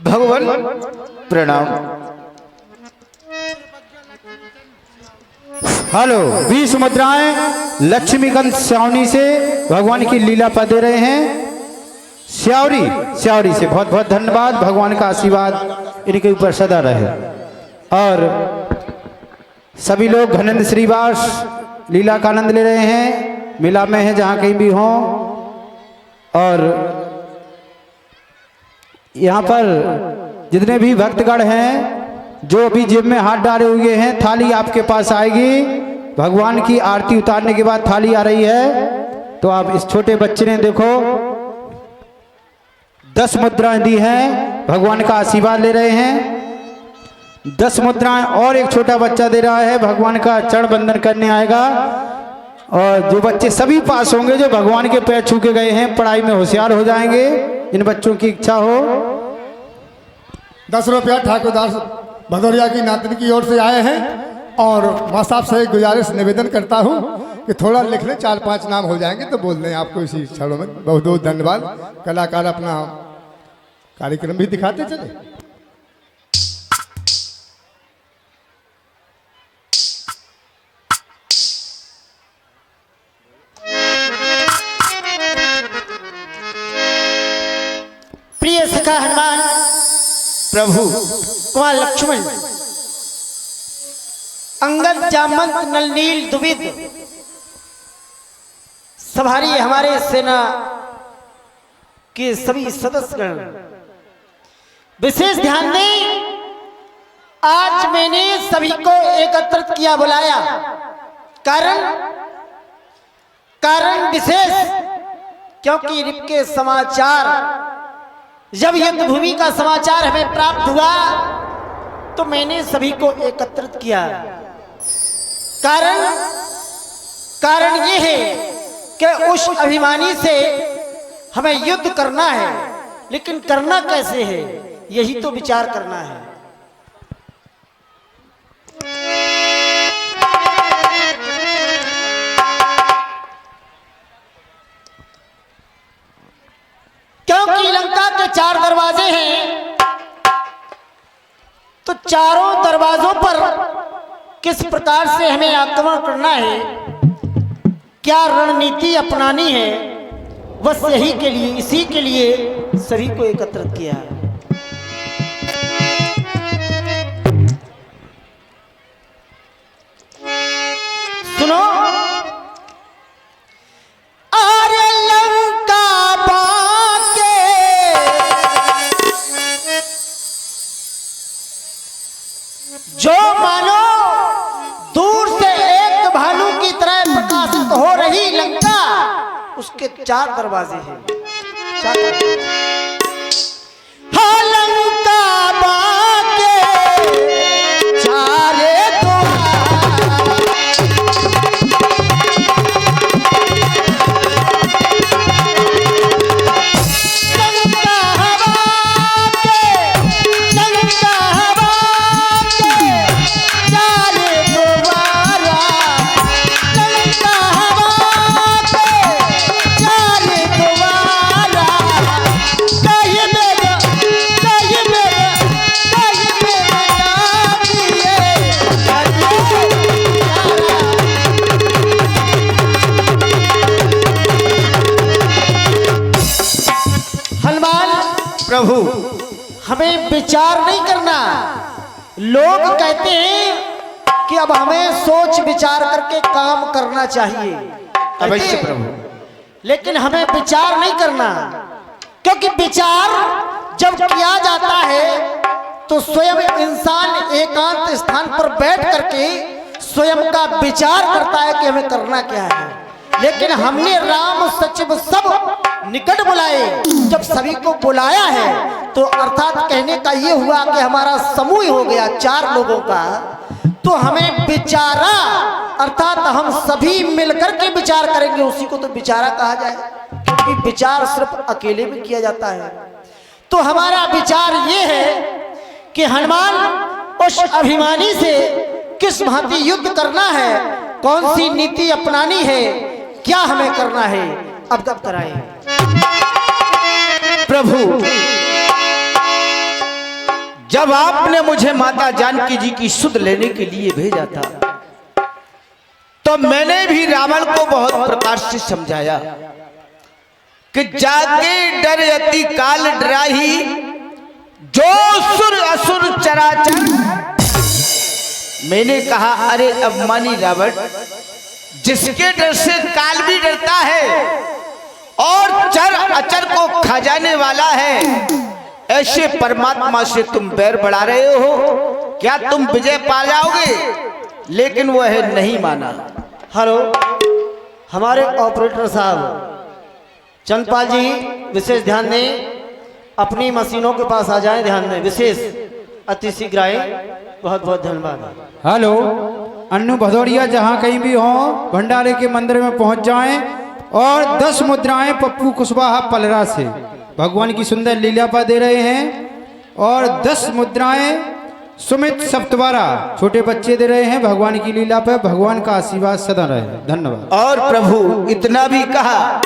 भगवान प्रणाम। हेलो 20 मुद्राएं लक्ष्मीकांत श्यावनी से भगवान की लीला पा दे रहे हैं। श्यावरी से बहुत बहुत धन्यवाद। भगवान का आशीर्वाद इनके ऊपर सदा रहे। और सभी लोग घनंद श्रीवास लीला का आनंद ले रहे हैं, मिला में है जहाँ कहीं भी हों। और यहाँ पर जितने भी भक्तगण हैं जो अभी जेब में हाथ डाले हुए हैं, थाली आपके पास आएगी। भगवान की आरती उतारने के बाद थाली आ रही है। तो आप इस छोटे बच्चे ने देखो 10 मुद्राएं दी हैं, भगवान का आशीर्वाद ले रहे हैं। 10 मुद्राएं और एक छोटा बच्चा दे रहा है, भगवान का चरण बंदन करने आएगा। और जो बच्चे सभी पास होंगे, जो भगवान के पैर छू के गए हैं, पढ़ाई में होशियार हो जाएंगे। इन बच्चों की इच्छा हो 10 रुपया ठाकुरदास भदौरिया की नातनी की ओर से आए हैं। और माँ साहब से गुजारिश निवेदन करता हूँ कि थोड़ा लिख लें, 4-5 नाम हो जाएंगे तो बोल दें आपको इसी क्षणों में। बहुत बहुत धन्यवाद। कलाकार अपना कार्यक्रम भी दिखाते चले। प्रिय सखा हनुमान प्रभु कुमार लक्ष्मण अंगद जामंत नल नील दुविध सवारी हमारे सेना के सभी सदस्यगण विशेष ध्यान दें। आज मैंने सभी को एकत्रित किया, बुलाया, कारण विशेष, क्योंकि रिप के समाचार, जब युद्ध भूमि का समाचार हमें प्राप्त हुआ तो मैंने सभी को एकत्रित किया। कारण ये है कि उस अभिमानी से हमें युद्ध करना है, लेकिन करना कैसे है, यही तो विचार करना है। क्योंकि लंका के 4 दरवाजे हैं, तो चारों दरवाजों पर किस प्रकार से हमें आक्रमण करना है, क्या रणनीति अपनानी है, बस यही के लिए, इसी के लिए सभी को एकत्रित किया। सुनो, अरे लंका बाके जो मानो दूर से एक भालू की तरह प्रकाशित हो रही लंका, उसके 4 दरवाजे हैं। हाँ, लंका बाके चारे प्रभु हमें विचार नहीं करना। लोग कहते हैं कि अब हमें सोच विचार करके काम करना चाहिए। अवश्य प्रभु, लेकिन हमें विचार नहीं करना, क्योंकि विचार जब किया जाता है तो स्वयं इंसान एकांत स्थान पर बैठ करके स्वयं का विचार करता है कि हमें करना क्या है। लेकिन हमने राम सचिव सब निकट बुलाए, जब सभी को बुलाया है तो अर्थात कहने का ये हुआ कि हमारा समूह हो गया 4 लोगों का, तो हमें विचारा, अर्थात हम सभी मिलकर के विचार करेंगे, उसी को तो विचारा कहा जाए, क्योंकि विचार सिर्फ अकेले में किया जाता है। तो हमारा विचार ये है कि हनुमान उस अभिमानी से किस भांति युद्ध करना है, कौन सी नीति अपनानी है, क्या हमें करना है, अवगत कराएं। प्रभु जब आपने मुझे माता जानकी जी की सुध लेने के लिए भेजा था तो मैंने भी रावण को बहुत प्रकार से समझाया कि जाके डर अति काल डराही, जो सुर असुर चराचर। मैंने कहा अरे अभिमानी रावण, जिसके डर से काल भी डरता है और चर अचर को खा जाने वाला है, ऐसे परमात्मा से तुम बैर बढ़ा रहे हो, क्या तुम विजय पा जाओगे? लेकिन वह नहीं माना। हेलो, हमारे ऑपरेटर साहब चंदपाल जी विशेष ध्यान दें, अपनी मशीनों के पास आ जाएं, ध्यान दें, विशेष अति शीघ्र आए। बहुत बहुत धन्यवाद। हेलो, अन्नू भदौरिया जहाँ कहीं भी हो भंडारे के मंदिर में पहुंच जाएं और 10 मुद्राएं पप्पू कुशवाहा पलरा से भगवान की सुंदर लीला पर दे रहे हैं और 10 मुद्राएं सुमित सप्तवारा छोटे बच्चे दे रहे हैं भगवान की लीला पर। भगवान का आशीर्वाद सदा रहे। धन्यवाद। और प्रभु इतना भी कहा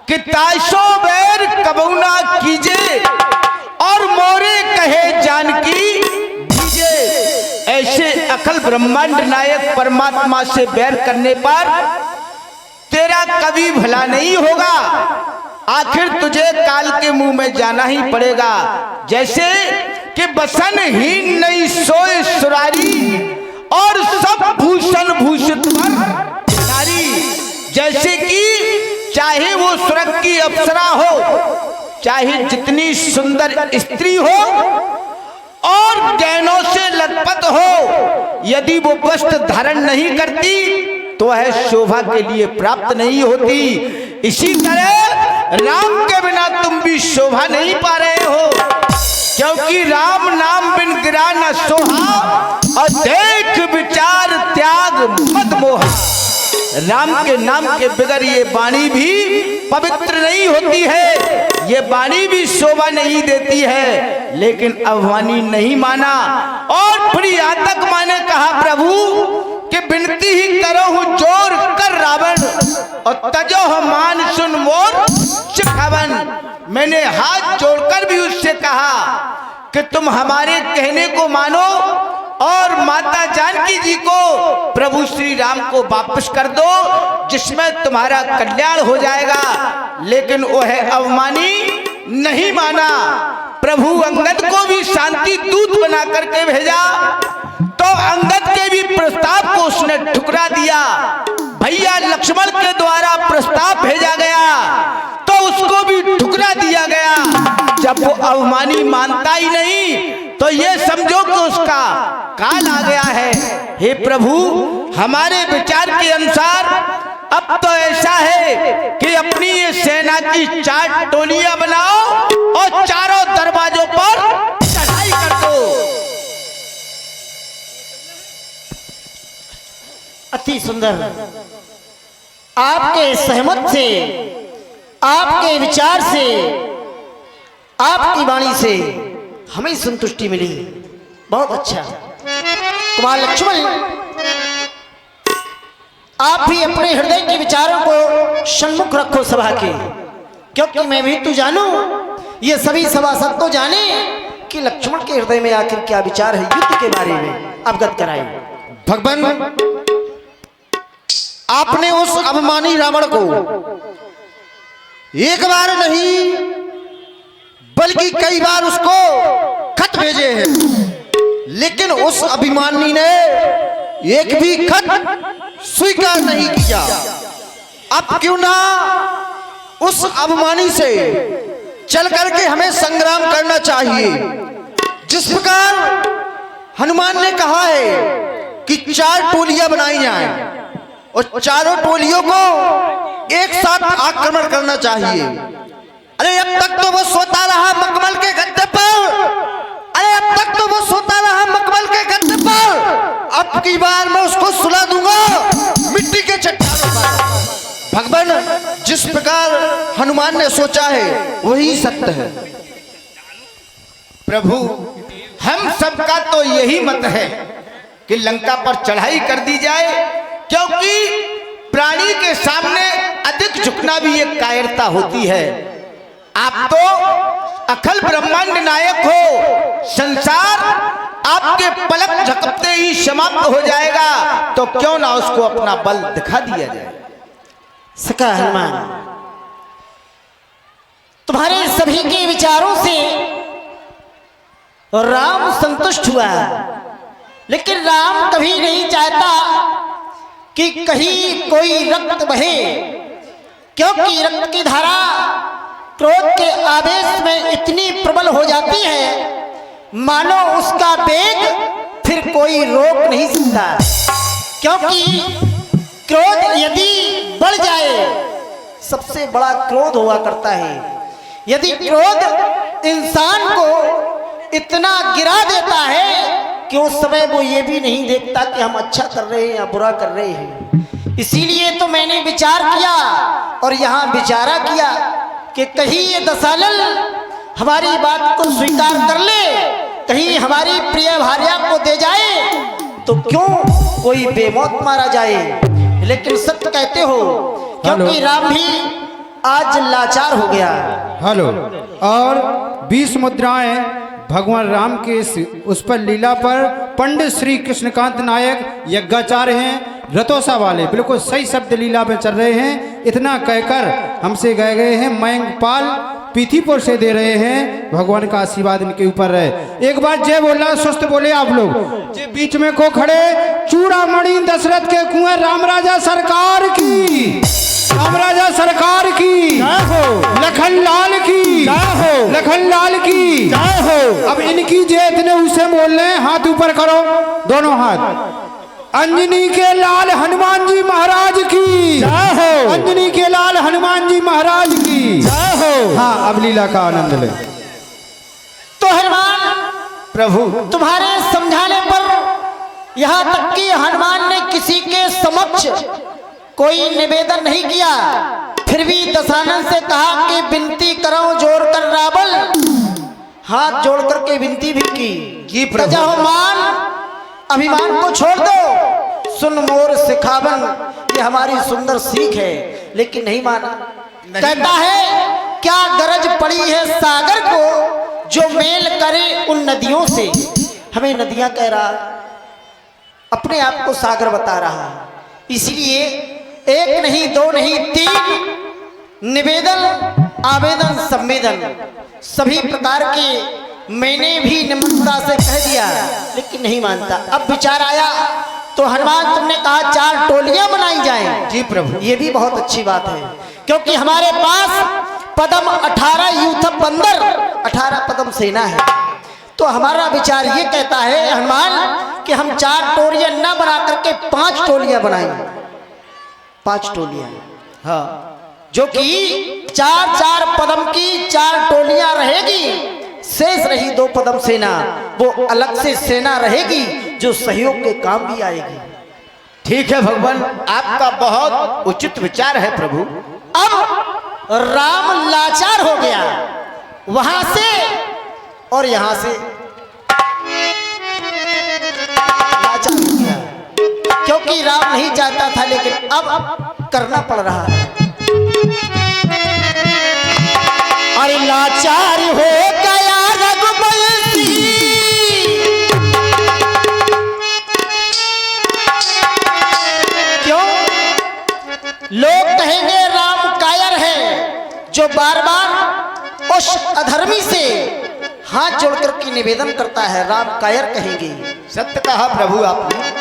कि ताशो बैर कबूना कीजे और मोरे कहे जानकी दीजे। ऐसे अखिल ब्रह्मांड नायक परमात्मा से बैर करने पर तेरा कभी भला नहीं होगा, आखिर तुझे काल के मुंह में जाना ही पड़ेगा। जैसे कि बसन ही नहीं सोए सुरारी और सब भूषण भूषित नारी। जैसे कि चाहे वो स्वर्ग की अप्सरा हो, चाहे जितनी सुंदर स्त्री हो और गहनों से लटपट हो, यदि वो वस्त्र धारण नहीं करती तो वह शोभा के लिए प्राप्त नहीं होती। इसी तरह राम के बिना तुम भी शोभा नहीं पा रहे हो, क्योंकि राम नाम बिन गिरा न सोहा और देख विचार त्याग मत मोहा। राम के नाम के बगैर ये वाणी भी पवित्र नहीं होती है, ये वाणी भी शोभा नहीं देती है। लेकिन अभिमानी नहीं माना और फिर यहाँ तक माने कहा प्रभु कि विनती ही करो हूँ जोर कर रावण और तजो मान सुन मोर चिखवन। मैंने हाथ जोड़कर भी उससे कहा कि तुम हमारे कहने को मानो और माता जानकी जी को, प्रभु श्री राम को वापस कर दो, जिसमें तुम्हारा कल्याण हो जाएगा। लेकिन वह अवमानी नहीं माना। प्रभु अंगद को भी शांति दूत बना करके भेजा तो अंगद के भी प्रस्ताव को उसने ठुकरा दिया। भैया लक्ष्मण के द्वारा प्रस्ताव भेजा गया तो उसको भी ठुकरा दिया गया। जब वो अवमानी मानता ही नहीं तो ये समझो कि उसका काल आ गया है। हे प्रभु, हमारे विचार के अनुसार अब तो ऐसा है कि अपनी ये सेना की 4 टोलियां बनाओ और चारों दरवाजों पर चढ़ाई कर दो। अति सुंदर। आपके सहमत से, आपके विचार से, आपकी वाणी से हमें संतुष्टि मिली। बहुत अच्छा। कुमार लक्ष्मण, आप भी अपने हृदय के विचारों को सन्मुख रखो सभा के, क्योंकि मैं भी तो जानूं, ये सभी सभासद तो जाने कि लक्ष्मण के हृदय में आखिर क्या विचार है युद्ध के बारे में। अवगत कराएं। भगवान, आपने उस अभिमानी रावण को एक बार नहीं बल्कि कई बार उसको खत भेजे हैं, लेकिन उस अभिमानी ने एक भी खत स्वीकार नहीं किया। अब क्यों ना उस अभिमानी से चल करके हमें संग्राम करना चाहिए। जिस प्रकार हनुमान ने कहा है कि 4 टोलियां बनाई जाएं और चारों टोलियों को एक साथ आक्रमण करना चाहिए। अरे अब तक तो वो सोता रहा मखमल के गद्दे पर, अरे अब तक तो वो सोता रहा मखमल के गद्दे पर, अब की बार मैं उसको सुला दूंगा मिट्टी के चट्टानों पर। भगवान, जिस प्रकार हनुमान ने सोचा है वही सत्य है। प्रभु, हम सबका तो यही मत है कि लंका पर चढ़ाई कर दी जाए, क्योंकि प्राणी के सामने अधिक झुकना भी एक कायरता होती है। आप तो अखिल ब्रह्मांड नायक हो, संसार आपके पलक झपकते ही समाप्त हो जाएगा, तो क्यों ना उसको अपना बल दिखा दिया जाए। सखा हनुमान, तुम्हारे सभी के विचारों से राम संतुष्ट हुआ, लेकिन राम कभी नहीं चाहता कि कहीं कोई रक्त बहे, क्योंकि रक्त की धारा क्रोध के आवेश में इतनी प्रबल हो जाती है मानो उसका वेग फिर कोई रोक नहीं सकता। क्योंकि क्रोध यदि बढ़ जाए, सबसे बड़ा क्रोध हुआ करता है, यदि क्रोध इंसान को इतना गिरा देता है कि उस समय वो ये भी नहीं देखता कि हम अच्छा कर रहे हैं या बुरा कर रहे हैं। इसीलिए तो मैंने विचार किया और यहाँ विचारा किया कि कहीं ये दशानल हमारी बात को स्वीकार कर ले, कहीं हमारी प्रिय भार्या को दे जाए, तो क्यों कोई बेमौत मारा जाए। लेकिन सत्य कहते हो, क्योंकि राम भी आज लाचार हो गया। हेलो, और 20 मुद्राएं भगवान राम के उस पर लीला पर पंडित श्री कृष्णकांत नायक यज्ञाचार्य हैं, रतोसा वाले बिल्कुल सही शब्द लीला में चल रहे हैं। इतना कहकर हमसे गए हैं मयंकपाल पीथीपुर से दे रहे हैं, भगवान का आशीर्वाद इनके ऊपर रहे। एक बार जय बोलना, स्वस्थ बोले आप लोग। जे बीच में को खड़े चूड़ामणि दशरथ के कुएं राम राजा सरकार की, राम राजा सरकार की जय हो, लखन लाल की जय हो, लखन लाल की जय हो। अब इनकी जय इतने उसे बोल रहे हैं, हाथ ऊपर करो, दोनों हाथ। अंजनी के लाल हनुमान जी महाराज की जय हो, अंजनी के लाल हनुमान जी महाराज की जय हो। हाँ, अब लीला का आनंद ले। तो हनुमान प्रभु, तुम्हारे समझाने पर यहाँ तक कि हनुमान ने किसी के समक्ष कोई निवेदन नहीं किया, फिर भी दशानन से कहा कि विनती करो जोड़ कर रावल, हाथ जोड़ करके विनती भी की। मान अभिमान को छोड़ दो, सुन मोर सिखावन, ये हमारी सुंदर सीख है। लेकिन नहीं माना, कहता है क्या गरज पड़ी है सागर को जो मेल करे उन नदियों से। हमें नदियां कह रहा, अपने आप को सागर बता रहा। इसलिए एक नहीं, दो नहीं, 3 निवेदन, आवेदन, संवेदन सभी प्रकार के मैंने भी निम्रता से कह दिया, लेकिन नहीं मानता। अब विचार आया तो हनुमान तुमने कहा 4 टोलियां बनाई जाएं। जी प्रभु, ये भी बहुत अच्छी बात है, क्योंकि हमारे पास पदम 18 यूथ बंदर, 18 पदम सेना है। तो हमारा विचार ये कहता है हनुमान कि हम 4 टोलियां न बना करके 5 टोलियां बनाएंगे। 5 टोलियां, हाँ, जो कि 4-4 पदम की 4 टोलियां रहेगी। शेष रही 2 पदम सेना, वो अलग से सेना रहेगी जो सहयोग के काम भी आएगी। ठीक है भगवान, आपका बहुत उचित विचार है प्रभु। अब राम लाचार हो गया, वहां से और यहां से लाचार हो गया, क्योंकि राम नहीं चाहता था, लेकिन अब करना पड़ रहा है। अरे लाचार हो गया रघुवंशी, क्यों? लोग कहेंगे राम कायर है, जो बार बार उस अधर्मी से हाथ जोड़कर के निवेदन करता है, राम कायर कहेंगे। सत्य कहा प्रभु आपने।